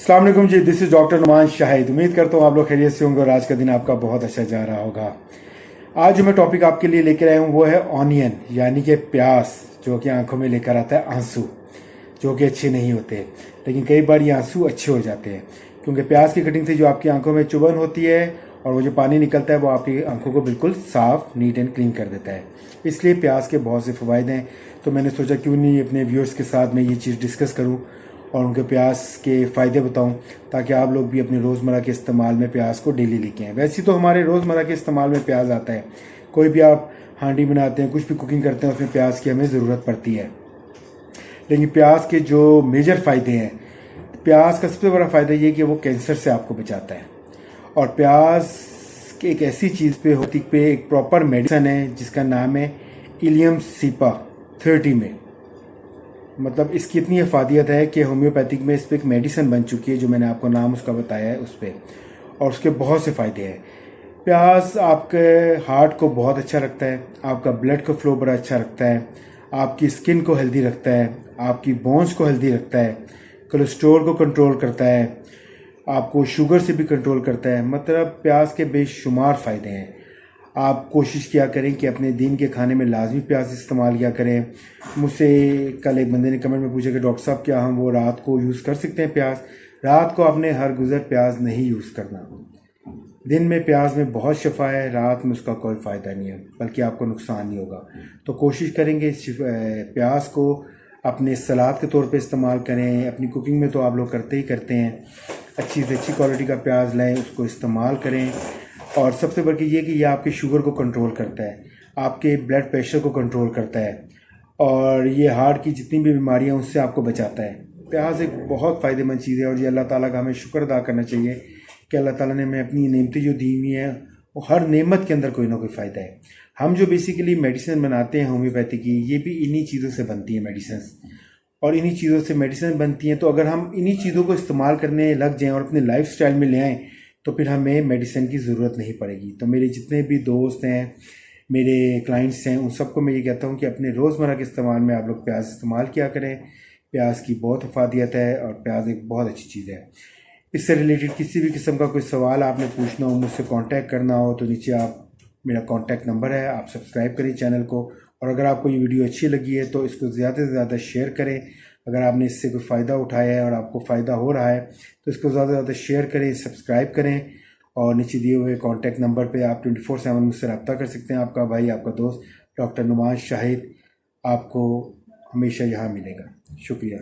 अस्सलाम वालेकुम जी, this is doctor Numan Shahid. उम्मीद करता हूँ आप लोग खैरियत से होंगे और आज का दिन आपका बहुत अच्छा जा रहा होगा। आज जो मैं टॉपिक आपके लिए लेकर आया हूँ वो है ऑनियन, यानी कि प्याज, जो कि आंखों में लेकर आता है आंसू, जो कि अच्छे नहीं होते। लेकिन कई बार ये आंसू अच्छे हो जाते हैं, क्योंकि प्याज की कटिंग से जो आपकी आंखों में चुभन होती है और वो जो पानी निकलता है वो आपकी आंखों को बिल्कुल साफ, नीट एंड क्लीन कर देता है। इसलिए प्याज के बहुत से फ़वाइद हैं, तो मैंने सोचा क्यों नहीं अपने व्यूअर्स के साथ मैं ये चीज़ डिस्कस करूँ और उनके प्याज के फ़ायदे बताऊं, ताकि आप लोग भी अपने रोज़मर्रा के इस्तेमाल में प्याज को डेली लेके आएँ। वैसे तो हमारे रोज़मर्रा के इस्तेमाल में प्याज आता है, कोई भी आप हांडी बनाते हैं, कुछ भी कुकिंग करते हैं, उसमें प्याज की हमें ज़रूरत पड़ती है। लेकिन प्याज के जो मेजर फ़ायदे हैं, प्याज का सबसे बड़ा फ़ायदा ये कि वो कैंसर से आपको बचाता है। और प्याज की एक ऐसी चीज़ पे एक प्रॉपर मेडिसिन है जिसका नाम है इलियम सीपा 30 में। मतलब इसकी इतनी अफादियत है कि होम्योपैथिक में इस पर एक मेडिसिन बन चुकी है, जो मैंने आपको नाम उसका बताया है उस पर, और उसके बहुत से फ़ायदे हैं। प्याज आपके हार्ट को बहुत अच्छा रखता है, आपका ब्लड का फ्लो बड़ा अच्छा रखता है, आपकी स्किन को हेल्दी रखता है, आपकी बोन्स को हेल्दी रखता है, कोलेस्ट्रॉल को कंट्रोल करता है, आपको शुगर से भी कंट्रोल करता है। मतलब प्याज के बेशुमार फ़ायदे हैं। आप कोशिश किया करें कि अपने दिन के खाने में लाजमी प्याज इस्तेमाल किया करें। मुझसे कल एक बंदे ने कमेंट में पूछा कि डॉक्टर साहब क्या हम वो रात को यूज़ कर सकते हैं प्याज? रात को आपने हर गुज़र प्याज नहीं यूज़ करना। दिन में प्याज में बहुत शफा है, रात में उसका कोई फ़ायदा नहीं है, बल्कि आपको नुकसान नहीं होगा। तो कोशिश करेंगे प्याज को अपने सलाद के तौर पे इस्तेमाल करें। अपनी कुकिंग में तो आप लोग करते ही करते हैं। अच्छी से अच्छी क्वालिटी का प्याज लें, उसको इस्तेमाल करें। और सबसे बड़ी ये कि ये आपके शुगर को कंट्रोल करता है, आपके ब्लड प्रेशर को कंट्रोल करता है, और ये हार्ट की जितनी भी बीमारियां उससे आपको बचाता है। प्याज एक बहुत फ़ायदेमंद चीज़ है, और ये अल्लाह ताला का हमें शुक्र अदा करना चाहिए कि अल्लाह ताला ने हमें अपनी नेमतें जो दी हुई हैं, वो हर नेमत के अंदर कोई ना कोई फ़ायदा है। हम जो बेसिकली मेडिसिन बनाते हैं होम्योपैथी की, ये भी इन्हीं चीज़ों से बनती है मेडिसिन, और इन्हीं चीज़ों से मेडिसिन बनती हैं। तो अगर हम इन्हीं चीज़ों को इस्तेमाल करने लग जाएँ और अपने लाइफ स्टाइल में ले आएँ, तो फिर हमें मेडिसिन की ज़रूरत नहीं पड़ेगी। तो मेरे जितने भी दोस्त हैं, मेरे क्लाइंट्स हैं, उन सबको मैं ये कहता हूँ कि अपने रोज़मर्रा के इस्तेमाल में आप लोग प्याज इस्तेमाल किया करें। प्याज की बहुत अफादियत है और प्याज एक बहुत अच्छी चीज़ है। इससे रिलेटेड किसी भी किस्म का कोई सवाल आपने पूछना हो, मुझसे कांटेक्ट करना हो, तो नीचे आप मेरा कांटेक्ट नंबर है, आप सब्सक्राइब करें चैनल को। और अगर आपको ये वीडियो अच्छी लगी है तो इसको ज़्यादा से ज़्यादा शेयर करें। अगर आपने इससे कोई फ़ायदा उठाया है और आपको फ़ायदा हो रहा है तो इसको ज़्यादा से ज़्यादा शेयर करें, सब्सक्राइब करें। और नीचे दिए हुए कांटेक्ट नंबर पे आप 24/7 मुझसे रब्ता कर सकते हैं। आपका भाई, आपका दोस्त डॉक्टर नुमान शाहिद आपको हमेशा यहाँ मिलेगा। शुक्रिया।